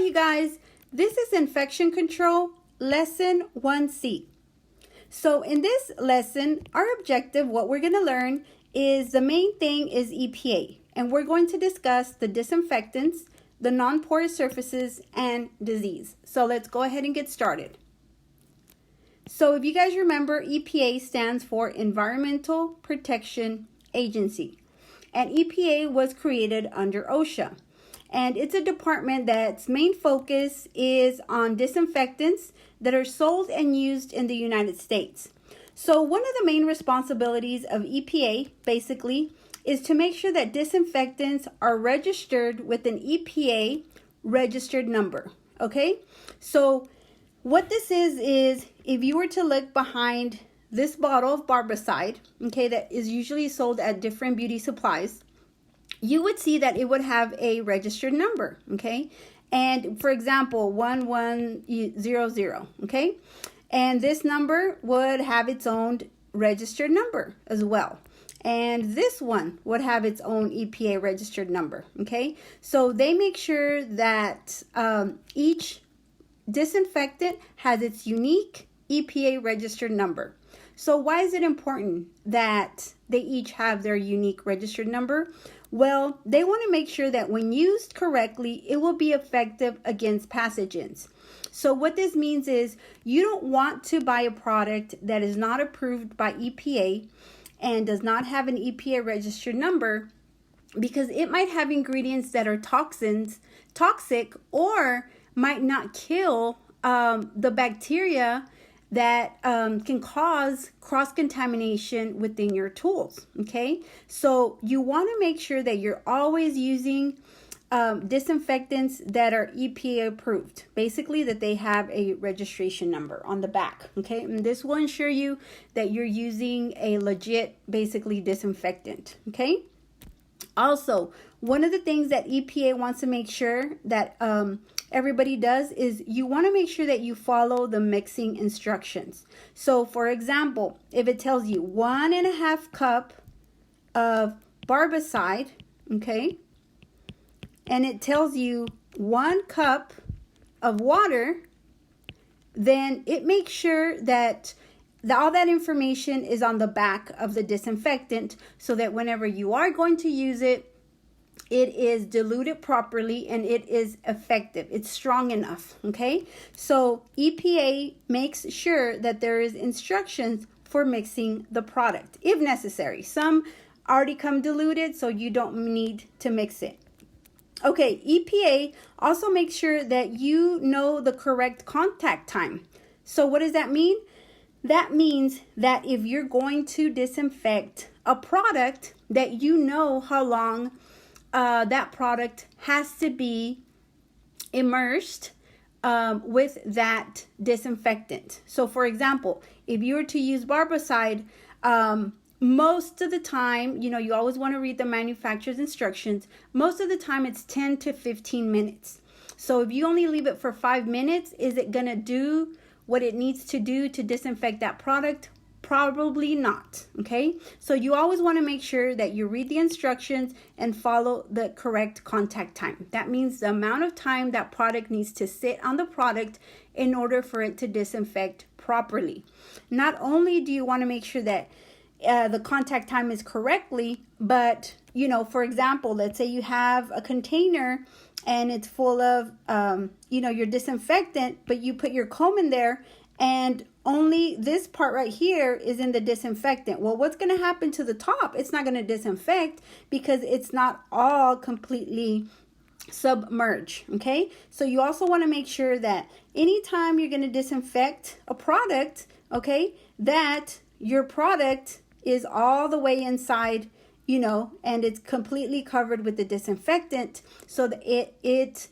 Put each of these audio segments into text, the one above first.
you guys, this is infection control lesson 1C. So in this lesson, our objective, what we're going to learn is the main thing is EPA, and we're going to discuss the disinfectants, the non-porous surfaces, and disease. So let's go ahead and get started. So if you guys remember, EPA stands for Environmental Protection Agency, and EPA was created under OSHA. And it's a department that's main focus is on disinfectants that are sold and used in the United States. So one of the main responsibilities of EPA basically is to make sure that disinfectants are registered with an EPA registered number. Okay, so what this is if you were to look behind this bottle of Barbicide, okay, that is usually sold at different beauty supplies, you would see that it would have a registered number, okay? And for example, 1100, okay? And this number would have its own registered number as well. And this one would have its own EPA registered number, okay? So they make sure that each disinfectant has its unique EPA registered number. So why is it important that they each have their unique registered number? Well, they want to make sure that when used correctly, it will be effective against pathogens. So what this means is you don't want to buy a product that is not approved by EPA and does not have an EPA registered number, because it might have ingredients that are toxic, or might not kill the bacteria that can cause cross-contamination within your tools, okay? So you want to make sure that you're always using disinfectants that are EPA approved, basically that they have a registration number on the back, okay? And this will ensure you that you're using a legit, basically, disinfectant, okay? Also, one of the things that EPA wants to make sure that everybody does is you want to make sure that you follow the mixing instructions. So for example, if it tells you 1.5 cup of Barbicide, okay, and it tells you 1 cup of water, then it makes sure that all that information is on the back of the disinfectant, so that whenever you are going to use it, it is diluted properly and it is effective. It's strong enough, okay? So EPA makes sure that there is instructions for mixing the product if necessary. Some already come diluted, so you don't need to mix it. Okay, EPA also makes sure that you know the correct contact time. So what does that mean? That means that if you're going to disinfect a product, that you know how long that product has to be immersed with that disinfectant. So for example, if you were to use Barbicide, most of the time, you always want to read the manufacturer's instructions. Most of the time it's 10 to 15 minutes. So if you only leave it for 5 minutes, is it going to do what it needs to do to disinfect that product? Probably not, okay? So you always want to make sure that you read the instructions and follow the correct contact time. That means the amount of time that product needs to sit on the product in order for it to disinfect properly. Not only do you want to make sure that the contact time is correctly, but, for example, let's say you have a container and it's full of, your disinfectant, but you put your comb in there and only this part right here is in the disinfectant. Well, what's going to happen to the top? It's not going to disinfect because it's not all completely submerged, okay? So you also want to make sure that anytime you're going to disinfect a product, okay, that your product is all the way inside, and it's completely covered with the disinfectant so that it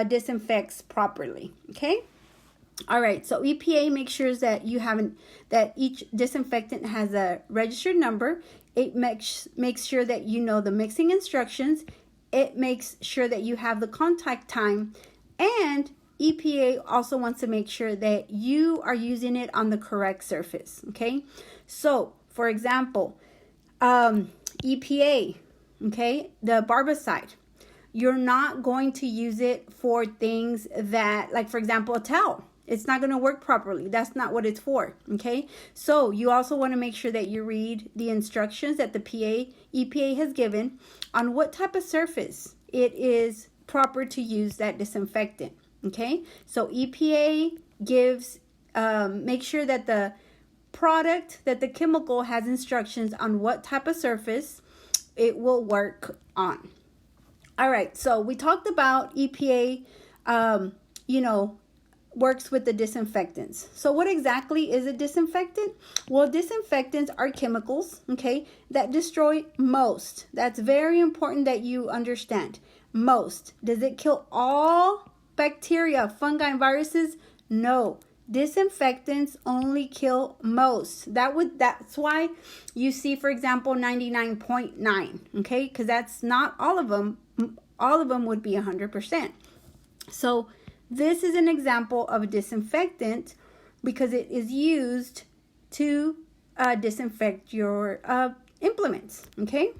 disinfects properly, okay? All right, so EPA makes sure that that each disinfectant has a registered number. It makes sure that you know the mixing instructions. It makes sure that you have the contact time, and EPA also wants to make sure that you are using it on the correct surface, okay? So, for example, EPA, okay, the Barbicide. you're not going to use it for things that, like for example, a towel. It's not going to work properly. That's not what it's for, okay? So you also want to make sure that you read the instructions that the EPA has given on what type of surface it is proper to use that disinfectant, okay? So EPA gives, make sure that the product, that the chemical has instructions on what type of surface it will work on. All right, so we talked about EPA, works with the disinfectants. So what exactly is a disinfectant? Well, disinfectants are chemicals, okay, that destroy most. That's very important that you understand. Most. Does it kill all bacteria, fungi, and viruses? No. Disinfectants only kill most. That's why you see, for example, 99.9, okay? Because that's not all of them. All of them would be 100%. So this is an example of a disinfectant because it is used to disinfect your implements, okay?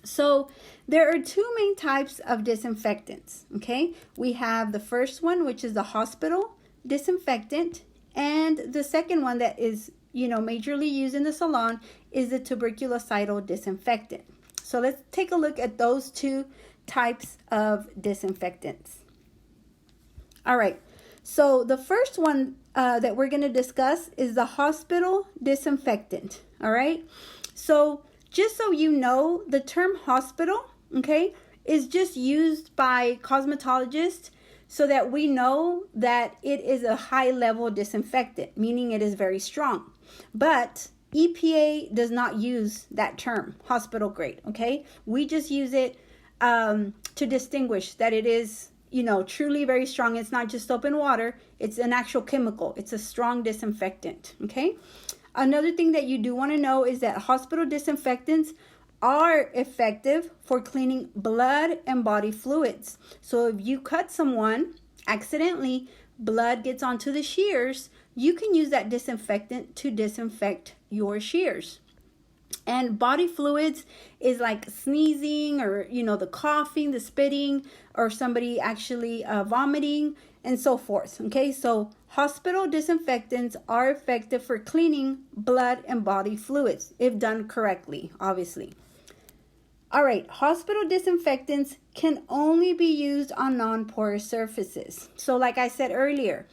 So there are two main types of disinfectants, okay? We have the first one, which is the hospital disinfectant, and the second one that is, majorly used in the salon is the tuberculocidal disinfectant. So let's take a look at those two types of disinfectants. All right, so the first one that we're going to discuss is the hospital disinfectant, all right? So just so you know, the term hospital, okay, is just used by cosmetologists so that we know that it is a high-level disinfectant, meaning it is very strong. But EPA does not use that term, hospital grade, okay? We just use it to distinguish that it is, truly very strong. It's not just soap and water. It's an actual chemical. It's a strong disinfectant, okay? Another thing that you do want to know is that hospital disinfectants are effective for cleaning blood and body fluids. So if you cut someone accidentally, blood gets onto the shears, you can use that disinfectant to disinfect your shears. And body fluids is like sneezing or, the coughing, the spitting, or somebody actually vomiting and so forth. Okay, so hospital disinfectants are effective for cleaning blood and body fluids if done correctly, obviously. All right, hospital disinfectants can only be used on non-porous surfaces. So like I said earlier,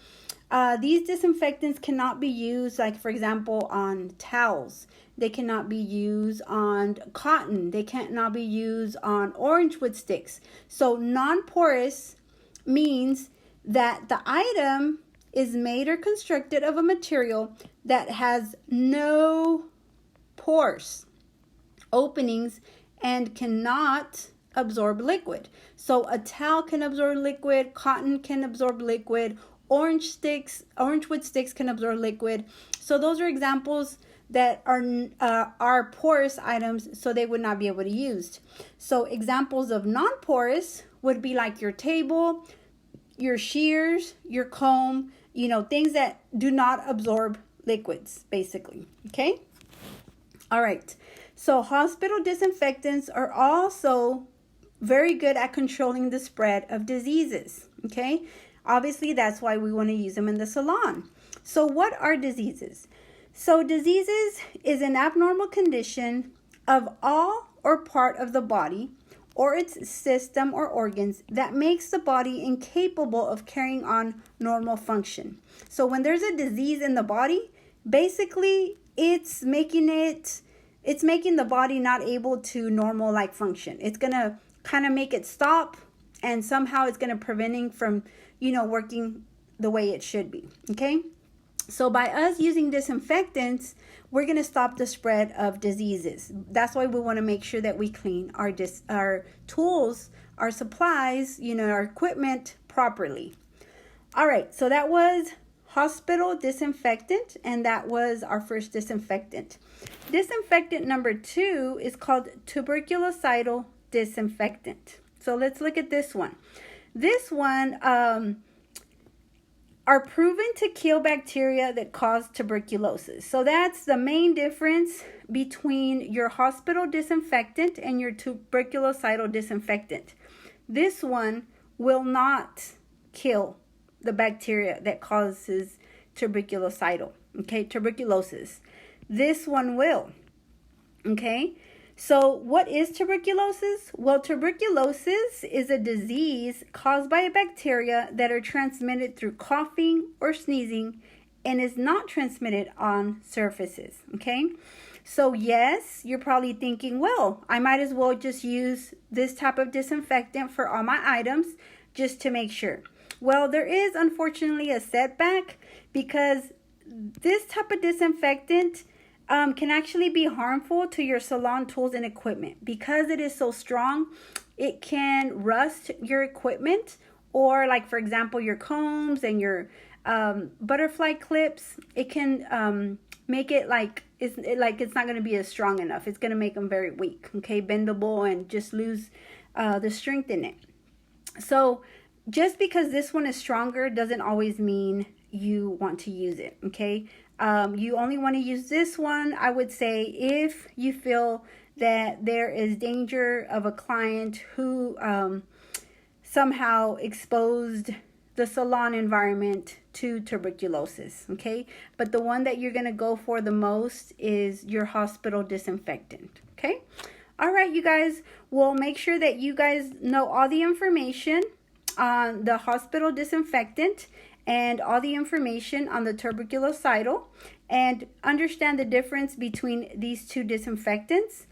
these disinfectants cannot be used, like for example, on towels. They cannot be used on cotton. They cannot be used on orange wood sticks. So non-porous means that the item is made or constructed of a material that has no pores, openings, and cannot absorb liquid. So a towel can absorb liquid, cotton can absorb liquid, orange wood sticks can absorb liquid. So those are examples that are porous items, so they would not be able to be used. So examples of non-porous would be like your table, your shears, your comb, things that do not absorb liquids, basically, okay? All right, so hospital disinfectants are also very good at controlling the spread of diseases, okay? Obviously, that's why we want to use them in the salon. So what are diseases? So diseases is an abnormal condition of all or part of the body or its system or organs that makes the body incapable of carrying on normal function. So when there's a disease in the body, basically it's making the body not able to normal like function. It's going to kind of make it stop, and somehow it's going to preventing from, working the way it should be, okay? So by us using disinfectants, we're going to stop the spread of diseases. That's why we want to make sure that we clean our tools, our supplies, our equipment properly. All right, so that was hospital disinfectant, and that was our first disinfectant. Disinfectant number 2 is called tuberculocidal disinfectant. So let's look at this one. This one are proven to kill bacteria that cause tuberculosis. So that's the main difference between your hospital disinfectant and your tuberculocidal disinfectant. this one will not kill the bacteria that causes tuberculosis. This one will. Okay, so what is tuberculosis? Well, tuberculosis is a disease caused by a bacteria that are transmitted through coughing or sneezing and is not transmitted on surfaces. Okay, so yes, you're probably thinking, well, I might as well just use this type of disinfectant for all my items just to make sure. Well, there is unfortunately a setback, because this type of disinfectant can actually be harmful to your salon tools and equipment. Because it is so strong, it can rust your equipment, or like, for example, your combs and your butterfly clips. It can make it like it's not going to be as strong enough. It's going to make them very weak, okay, bendable, and just lose the strength in it. So just because this one is stronger doesn't always mean you want to use it, okay? You only want to use this one, I would say, if you feel that there is danger of a client who somehow exposed the salon environment to tuberculosis, okay? But the one that you're going to go for the most is your hospital disinfectant, okay? All right, you guys, well, make sure that you guys know all the information on the hospital disinfectant and all the information on the tuberculosidal, and understand the difference between these two disinfectants.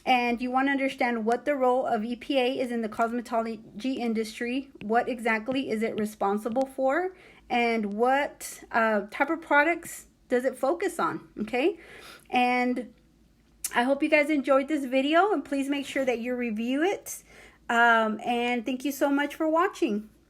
And you want to understand what the role of EPA is in the cosmetology industry, what exactly is it responsible for, and what type of products does it focus on, okay? And I hope you guys enjoyed this video, and please make sure that you review it. And thank you so much for watching.